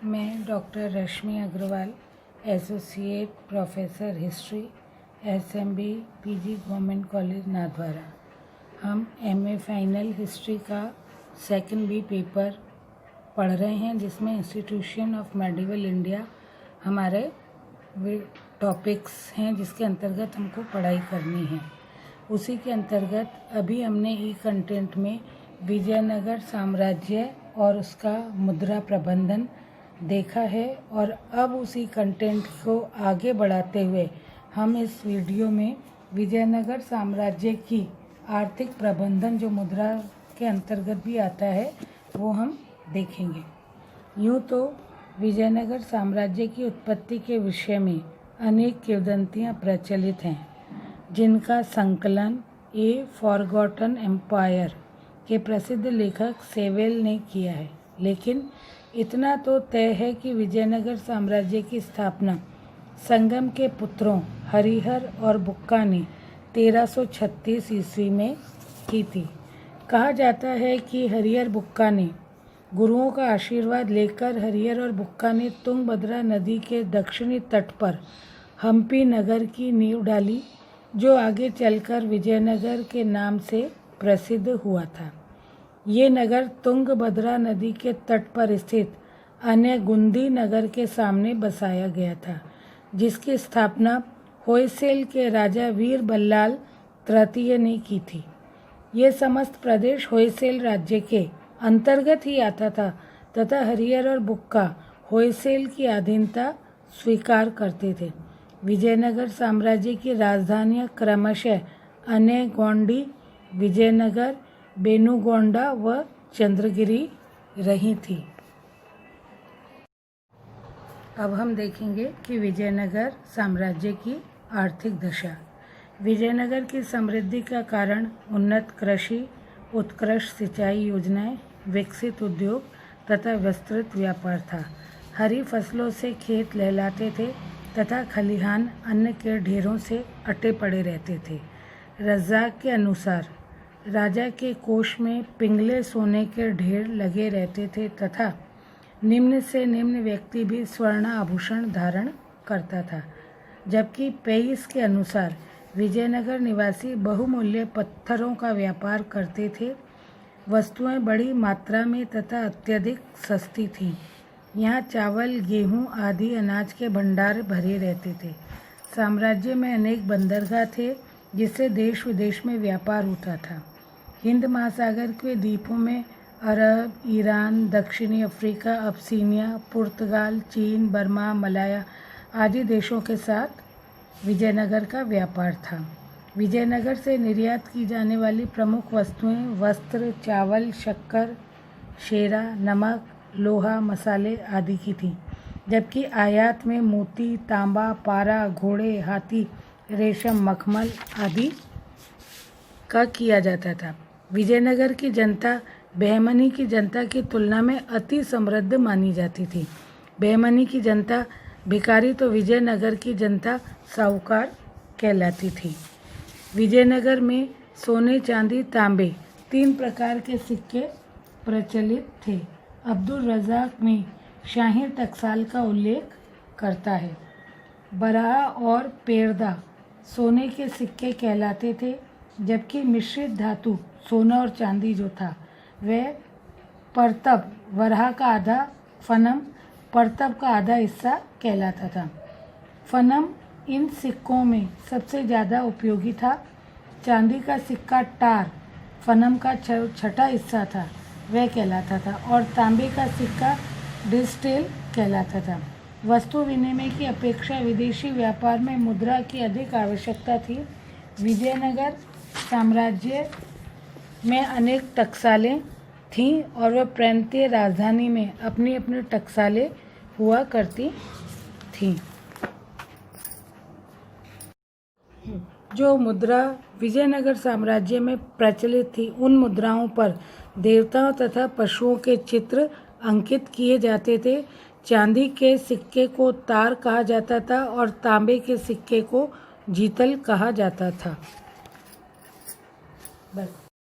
मैं doctor Rashmi Agarwal, associate professor history, SMB PG government college Nathdwara. हम MA final history का second B paper पढ़ रहे हैं, जिसमें इंस्टीट्यूशन ऑफ मेडिवल इंडिया हमारे टॉपिक्स हैं, जिसके अंतर्गत हमको पढ़ाई करनी है। उसी के अंतर्गत अभी हमने ई कंटेंट में विजयनगर साम्राज्य और उसका मुद्रा प्रबंधन देखा है, और अब उसी कंटेंट को आगे बढ़ाते हुए हम इस वीडियो में विजयनगर साम्राज्य की आर्थिक प्रबंधन, जो मुद्रा के अंतर्गत भी आता है, वो हम देखेंगे। यूँ तो विजयनगर साम्राज्य की उत्पत्ति के विषय में अनेक किंवदंतियाँ प्रचलित हैं, जिनका संकलन ए फॉरगॉटन एम्पायर के प्रसिद्ध लेखक सेवेल ने किया है। लेकिन इतना तो तय है कि विजयनगर साम्राज्य की स्थापना संगम के पुत्रों हरिहर और बुक्का ने 1336 ईस्वी में की थी। कहा जाता है कि हरिहर बुक्का ने गुरुओं का आशीर्वाद लेकर हरिहर और बुक्का ने तुंगभद्रा नदी के दक्षिणी तट पर हम्पी नगर की नींव डाली, जो आगे चलकर विजयनगर के नाम से प्रसिद्ध हुआ था। ये नगर तुंगभद्रा नदी के तट पर स्थित अनेगुंदी नगर के सामने बसाया गया था, जिसकी स्थापना होयसेल के राजा वीर बल्लाल तृतीय ने की थी। ये समस्त प्रदेश होयसेल राज्य के अंतर्गत ही आता था तथा हरिहर और बुक्का होयसेल की अधीनता स्वीकार करते थे। विजयनगर साम्राज्य की राजधानियां क्रमशः अनेगोंडी, विजयनगर, बेनुगोंडा व चंद्रगिरी रही थी। अब हम देखेंगे कि विजयनगर साम्राज्य की आर्थिक दशा। विजयनगर की समृद्धि का कारण उन्नत कृषि, उत्कृष्ट सिंचाई योजनाएं, विकसित उद्योग तथा विस्तृत व्यापार था। हरी फसलों से खेत लहलाते थे तथा खलिहान अन्न के ढेरों से अटे पड़े रहते थे। रज़्ज़ाक़ के अनुसार राजा के कोष में पिंगले सोने के ढेर लगे रहते थे तथा निम्न से निम्न व्यक्ति भी स्वर्ण आभूषण धारण करता था। जबकि पेइस के अनुसार विजयनगर निवासी बहुमूल्य पत्थरों का व्यापार करते थे। वस्तुएं बड़ी मात्रा में तथा अत्यधिक सस्ती थीं। यहाँ चावल, गेहूँ आदि अनाज के भंडार भरे रहते थे। साम्राज्य में अनेक बंदरगाह थे, जिससे देश विदेश में व्यापार होता था। हिंद महासागर के द्वीपों में अरब, ईरान, दक्षिणी अफ्रीका, अबसीनिया, पुर्तगाल, चीन, बर्मा, मलाया आदि देशों के साथ विजयनगर का व्यापार था। विजयनगर से निर्यात की जाने वाली प्रमुख वस्तुएं वस्त्र, चावल, शक्कर, शेरा, नमक, लोहा, मसाले आदि की थीं, जबकि आयात में मोती, तांबा, पारा, घोड़े, हाथी, रेशम, मखमल आदि का किया जाता था। विजयनगर की जनता बहमनी की जनता की तुलना में अति समृद्ध मानी जाती थी। बहमनी की जनता भिखारी तो विजयनगर की जनता साहूकार कहलाती थी। विजयनगर में सोने, चांदी, तांबे 3 प्रकार के सिक्के प्रचलित थे। अब्दुल रज़्ज़ाक़ में शाही टकसाल का उल्लेख करता है। बराह और पेरदा सोने के सिक्के कहलाते थे, जबकि मिश्रित धातु सोना और चांदी जो था वह परतब, वराह का आधा, फनम परतब का आधा हिस्सा कहलाता था। फनम इन सिक्कों में सबसे ज़्यादा उपयोगी था। चांदी का सिक्का टार फनम का छठा हिस्सा था, वह कहलाता था, और तांबे का सिक्का डिस्टेल कहलाता था। वस्तु विनिमय की अपेक्षा विदेशी व्यापार में मुद्रा की अधिक आवश्यकता थी। विजयनगर साम्राज्य में अनेक टकसालें थीं और वह प्रांतीय राजधानी में अपनी अपनी टकसालें हुआ करती थीं। जो मुद्रा विजयनगर साम्राज्य में प्रचलित थी, उन मुद्राओं पर देवताओं तथा पशुओं के चित्र अंकित किए जाते थे। चांदी के सिक्के को तार कहा जाता था और तांबे के सिक्के को जीतल कहा जाता था। बस।